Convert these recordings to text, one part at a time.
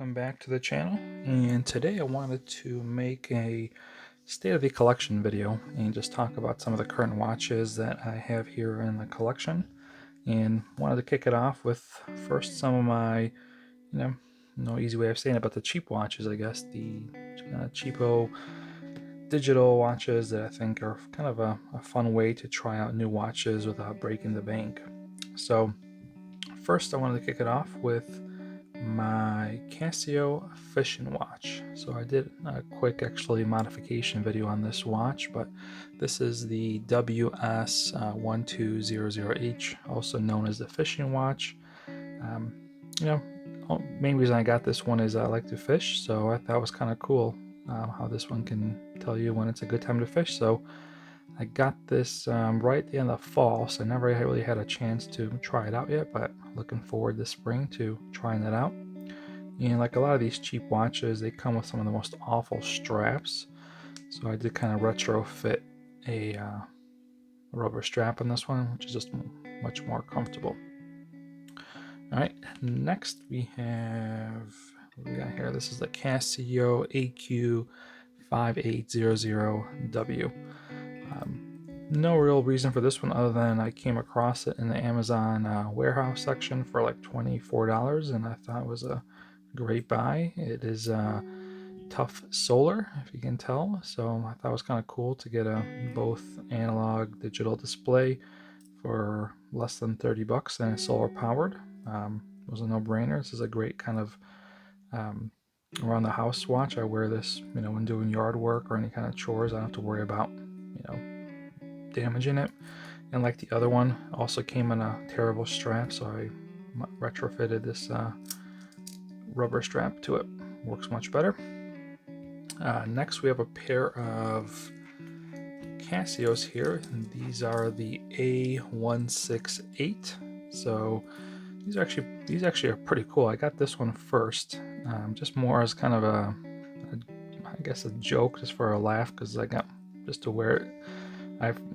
welcome back to the channel. And today I wanted to make a state of the collection video and just talk about some of the current watches that I have here in the collection. And wanted to kick it off with first some of my, no easy way of saying it, but the cheap watches, I guess, the cheapo digital watches that I think are kind of a fun way to try out new watches without breaking the bank. So first I wanted to kick it off with my Casio fishing watch. So I did a quick modification video on this watch, but this is the WS1200H, also known as the fishing watch. Main reason I got this one is I like to fish, so I thought it was kind of cool how this one can tell you when it's a good time to fish. So I got this right at the end of the fall, so I never really had a chance to try it out yet, but looking forward this spring to trying that out. And like a lot of these cheap watches, they come with some of the most awful straps. So I did kind of retrofit a rubber strap on this one, which is just much more comfortable. All right, next we have, what we got here? This is the Casio AQ5800W. No real reason for this one other than I came across it in the Amazon warehouse section for like $24, and I thought it was a great buy. It is tough solar, if you can tell, so I thought it was kind of cool to get a both analog digital display for less than $30 and it's solar powered. It was a no-brainer. This is a great kind of around the house watch. I wear this, when doing yard work or any kind of chores. I don't have to worry about, damaging it. And like the other one, also came in a terrible strap, so I retrofitted this rubber strap to it. Works much better. Next we have a pair of Casios here, and these are the A168. So these actually are pretty cool. I got this one first, just more as kind of I guess a joke, just for a laugh, because I got just to wear it.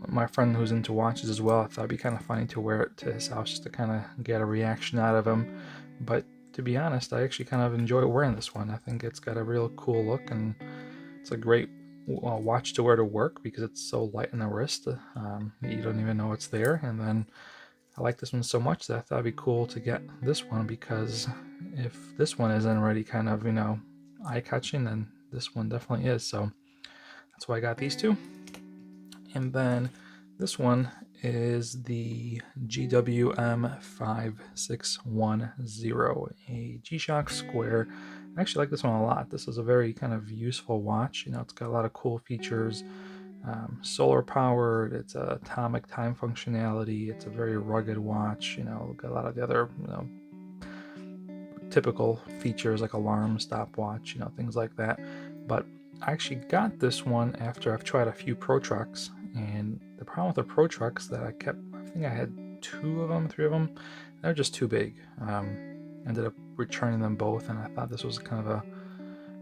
My friend who's into watches as well, I thought it'd be kind of funny to wear it to his house just to kind of get a reaction out of him. But to be honest, I actually kind of enjoy wearing this one. I think it's got a real cool look, and it's a great watch to wear to work because it's so light in the wrist. You don't even know it's there. And then I like this one so much that I thought it'd be cool to get this one, because if this one isn't already kind of, eye-catching, then this one definitely is. So that's why I got these two. And then this one is the GWM5610, a G-Shock Square. I actually like this one a lot. This is a very kind of useful watch. It's got a lot of cool features. Solar powered, it's a atomic time functionality, it's a very rugged watch, got a lot of the other, typical features like alarm, stopwatch, things like that. But I actually got this one after I've tried a few Pro Trucks, and the problem with the Pro Trucks that I think I had 2 of them, 3 of them, they're just too big. Ended up returning them both, and I thought this was kind of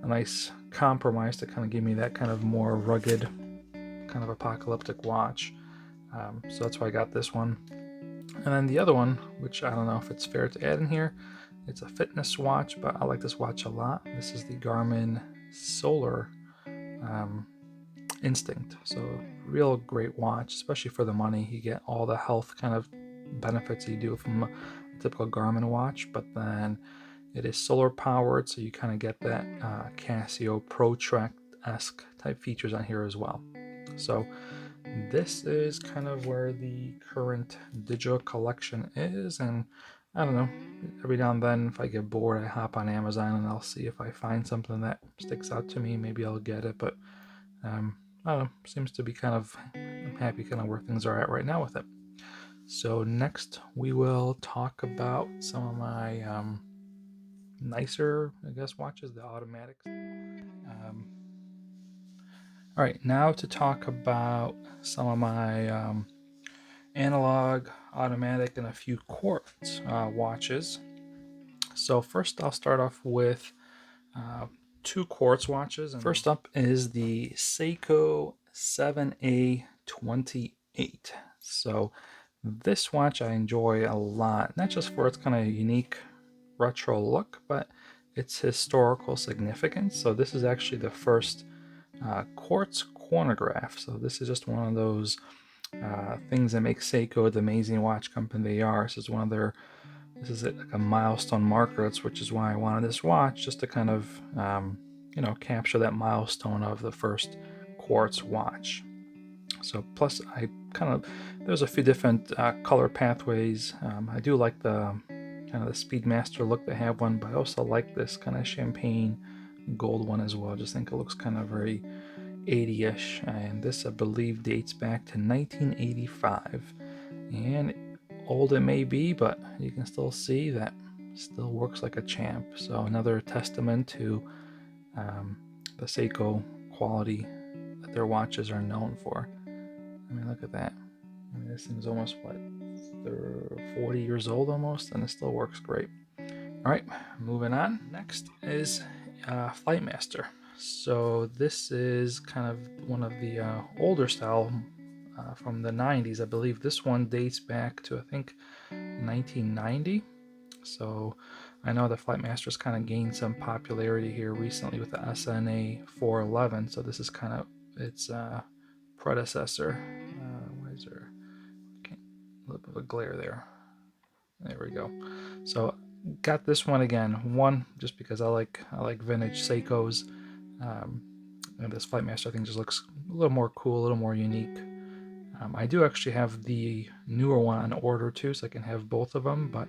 a nice compromise to kind of give me that kind of more rugged, kind of apocalyptic watch. So that's why I got this one. And then the other one, which I don't know if it's fair to add in here, it's a fitness watch, but I like this watch a lot. This is the Garmin Solar Instinct. So real great watch, especially for the money. You get all the health kind of benefits you do from a typical Garmin watch, but then it is solar powered, so you kind of get that Casio Pro-Track-esque type features on here as well. So this is kind of where the current digital collection is, and I don't know, every now and then if I get bored I hop on Amazon and I'll see if I find something that sticks out to me. Maybe I'll get it, but I don't know, seems to be kind of, I'm happy kind of where things are at right now with it. So next we will talk about some of my nicer, I guess, watches, the automatics. All right, now to talk about some of my analog, automatic, and a few quartz watches. So first I'll start off with 2 quartz watches. And first up is the Seiko 7A28. So this watch I enjoy a lot, not just for its kind of unique retro look, but its historical significance. So this is actually the first quartz chronograph. So this is just one of those things that make Seiko the amazing watch company they are. This is one of their, this is like a milestone marker, which is why I wanted this watch, just to kind of capture that milestone of the first quartz watch. So plus I kind of, there's a few different color pathways. I do like the kind of the Speedmaster look they have one, but I also like this kind of champagne gold one as well. I just think it looks kind of very 80-ish, and this I believe dates back to 1985. And old it may be, but you can still see that still works like a champ. So another testament to the Seiko quality that their watches are known for. I mean, look at that. I mean, this thing's almost, what, 40 years old almost, and it still works great. All right, moving on. Next is Flightmaster. So this is kind of one of the older style from the 90s. I believe this one dates back to, I think, 1990. So I know the Flightmaster's kind of gained some popularity here recently with the SNA 411. So this is kind of its predecessor. Why is there a little bit of a glare there? There we go. So got this one again. One, just because I like vintage Seikos. And this Flightmaster thing just looks a little more cool, a little more unique. I do actually have the newer one on order too, so I can have both of them, but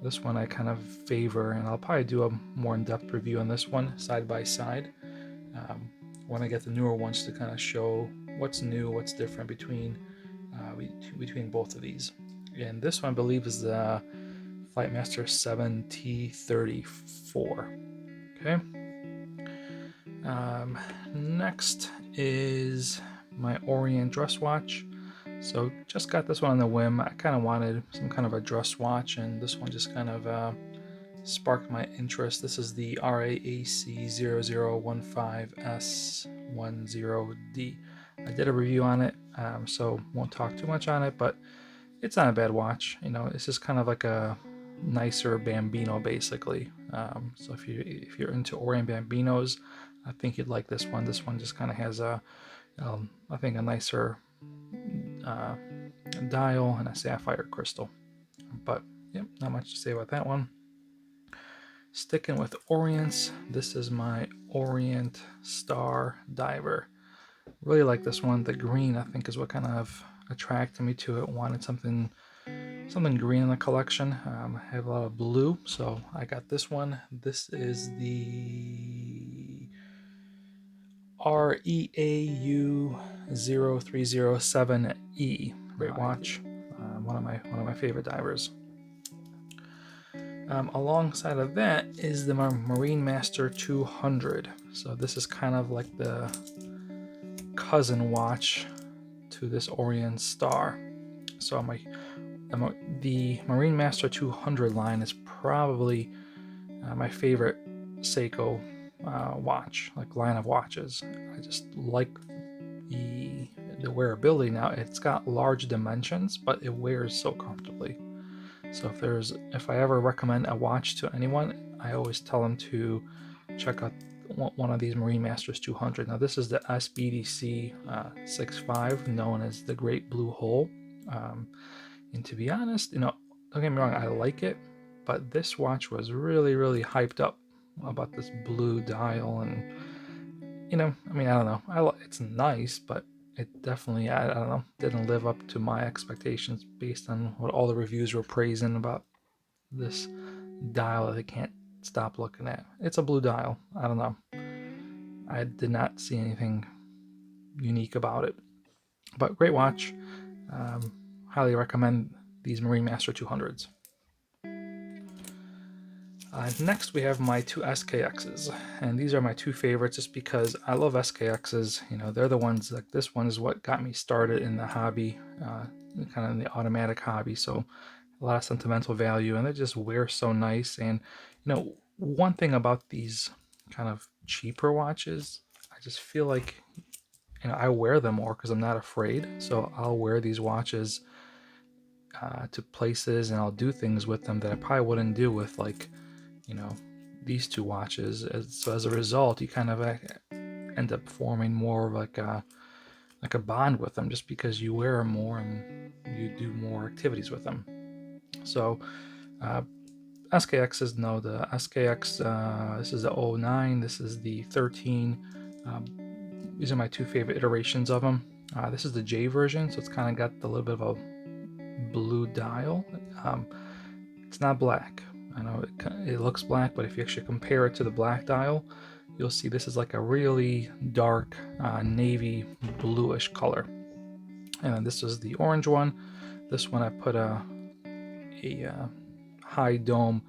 this one I kind of favor, and I'll probably do a more in-depth review on this one side by side when I get the newer ones to kind of show what's new, what's different between both of these. And this one I believe is the Flightmaster 7T34. Okay. Next is my Orient dress watch. So just got this one on the whim. I kind of wanted some kind of a dress watch, and this one just kind of sparked my interest. This is the RAAC 0015S10D. I did a review on it, so won't talk too much on it, but it's not a bad watch. You know, it's just kind of like a nicer Bambino, basically. So if you're into Orient Bambinos, I think you'd like this one. This one just kind of has a, I think, a nicer dial and a sapphire crystal. But yep, not much to say about that one. Sticking with Orients, this is my Orient Star Diver. Really like this one. The green, I think, is what kind of attracted me to it. Wanted something green in the collection. I have a lot of blue, so I got this one. This is the REAU 0307E. Great watch. One of my favorite divers. Alongside of that is the Marine Master 200. So this is kind of like the cousin watch to this Orient Star. So the Marine Master 200 line is probably my favorite Seiko watch, like line of watches. I just like the wearability. Now it's got large dimensions, but it wears so comfortably. So if I ever recommend a watch to anyone, I always tell them to check out one of these Marine Masters 200. Now this is the SBDC 65, known as the Great Blue Hole. And to be honest, don't get me wrong, I like it, but this watch was really, really hyped up about this blue dial, and I don't know. It's nice, but it definitely, I don't know, didn't live up to my expectations based on what all the reviews were praising about this dial that I can't stop looking at. It's a blue dial. I don't know. I did not see anything unique about it, but great watch. Highly recommend these Marine Master 200s. Next we have my two SKXs, and these are my two favorites just because I love SKXs. They're the ones, like this one is what got me started in the hobby, kind of in the automatic hobby, so a lot of sentimental value, and they just wear so nice. And one thing about these kind of cheaper watches, I just feel like I wear them more because I'm not afraid. So I'll wear these watches to places, and I'll do things with them that I probably wouldn't do with, like, these two watches. So as a result, you kind of end up forming more of like a bond with them, just because you wear them more and you do more activities with them. So SKXs, no, the SKX, this is the 09, this is the 13. These are my two favorite iterations of them. This is the J version, so it's kind of got a little bit of a blue dial. It's not black. I know it looks black, but if you actually compare it to the black dial, you'll see this is like a really dark navy bluish color. And then this is the orange one. This one I put a high dome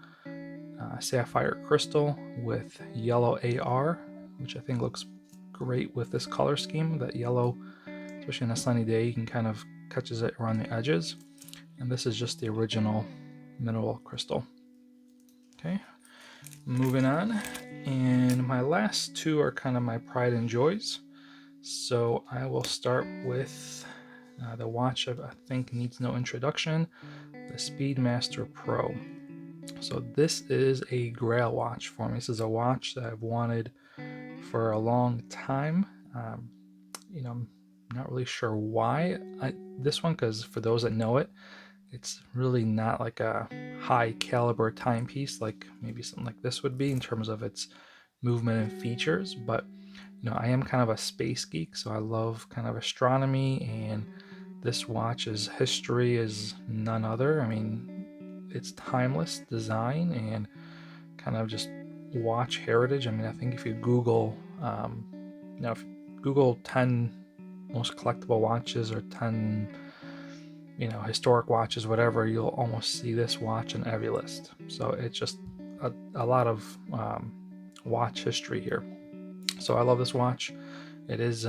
sapphire crystal with yellow AR, which I think looks great with this color scheme. That yellow, especially on a sunny day, you can kind of catches it around the edges. And this is just the original mineral crystal. Okay, moving on. And my last two are kind of my pride and joys. So I will start with the watch I think needs no introduction, the Speedmaster Pro. So this is a grail watch for me. This is a watch that I've wanted for a long time. You know, I'm not really sure why this one, because for those that know it, it's really not like a high caliber timepiece like maybe something like this would be in terms of its movement and features. But you know, I am kind of a space geek, so I love kind of astronomy, and this watch's history is none other. I mean, it's timeless design and kind of just watch heritage. I mean, I think if you Google, if you Google 10 most collectible watches or 10, historic watches, whatever, you'll almost see this watch in every list. So it's just a lot of watch history here. So I love this watch. It is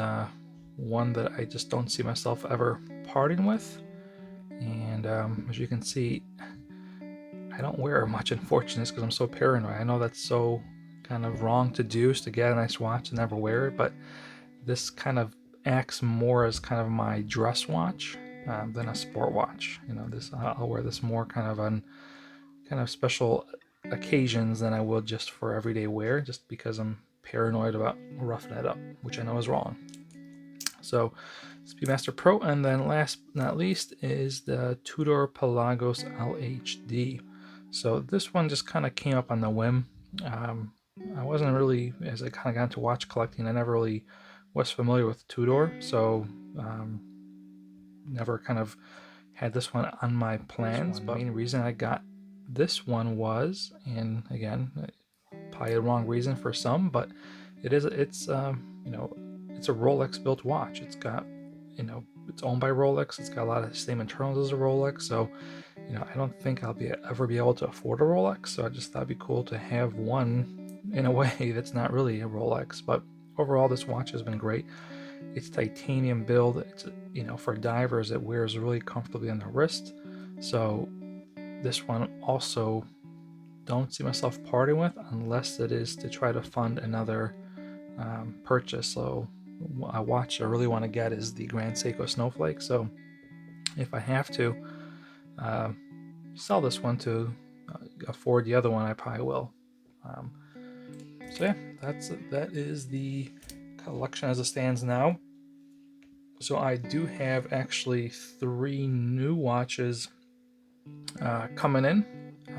one that I just don't see myself ever parting with. And as you can see, I don't wear it much, unfortunately, because I'm so paranoid. I know that's so kind of wrong to do, is to get a nice watch and never wear it, but this kind of acts more as kind of my dress watch than a sport watch. This I'll wear this more kind of on kind of special occasions than I would just for everyday wear, just because I'm paranoid about roughing it up, which I know is wrong. So Speedmaster Pro, and then last but not least is the Tudor Nautilus LHD. So this one just kind of came up on the whim. I wasn't really, as I kind of got into watch collecting, I never really was familiar with Tudor, so never kind of had this one on my plans. But the main reason I got this one was, and again, probably the wrong reason for some, but it's a Rolex built watch. It's got, it's owned by Rolex. It's got a lot of the same internals as a Rolex. So, I don't think I'll ever be able to afford a Rolex. So I just thought it'd be cool to have one in a way that's not really a Rolex. But overall, this watch has been great. It's titanium build. It's, for divers, it wears really comfortably on the wrist. So this one also don't see myself parting with, unless it is to try to fund another purchase. So a watch I really want to get is the Grand Seiko Snowflake. So if I have to sell this one to afford the other one, I probably will. So yeah, that is the collection as it stands now. So I do have actually 3 new watches coming in.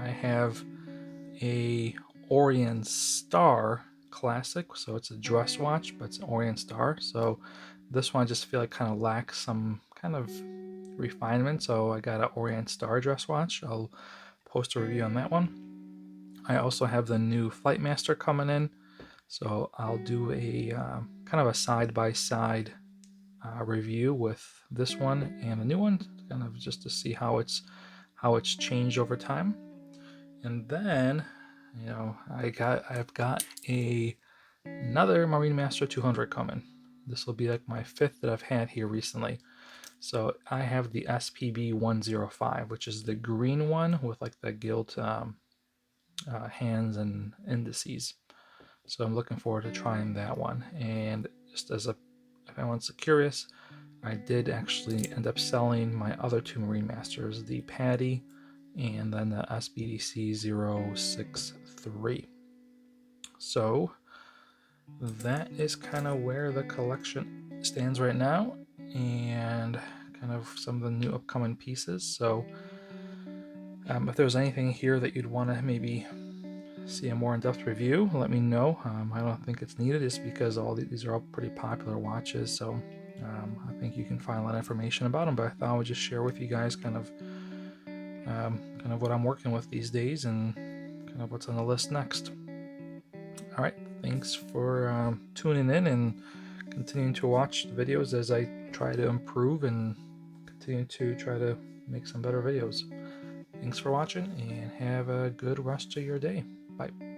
I have a Orient Star Classic, so it's a dress watch, but it's an Orient Star. So this one I just feel like kind of lacks some kind of refinement, so I got an Orient Star dress watch. I'll post a review on that one. I also have the new Flightmaster coming in, so I'll do a kind of a side-by-side review with this one and the new one, kind of just to see how it's changed over time. And then, I've got another Marine Master 200 coming. This will be like my 5th that I've had here recently. So I have the SPB 105, which is the green one with like the gilt hands and indices. So I'm looking forward to trying that one. And just if anyone's curious, I did actually end up selling my other 2 Marine Masters, the Paddy and then the SBDC 063. So that is kind of where the collection stands right now, and kind of some of the new upcoming pieces. So if there's anything here that you'd want to maybe see a more in-depth review, let me know. I don't think it's needed just because these are all pretty popular watches, so I think you can find a lot of information about them, but I thought I would just share with you guys kind of what I'm working with these days and kind of what's on the list next. All right, thanks for tuning in and continuing to watch the videos as I try to improve and continue to try to make some better videos. Thanks for watching and have a good rest of your day. Bye.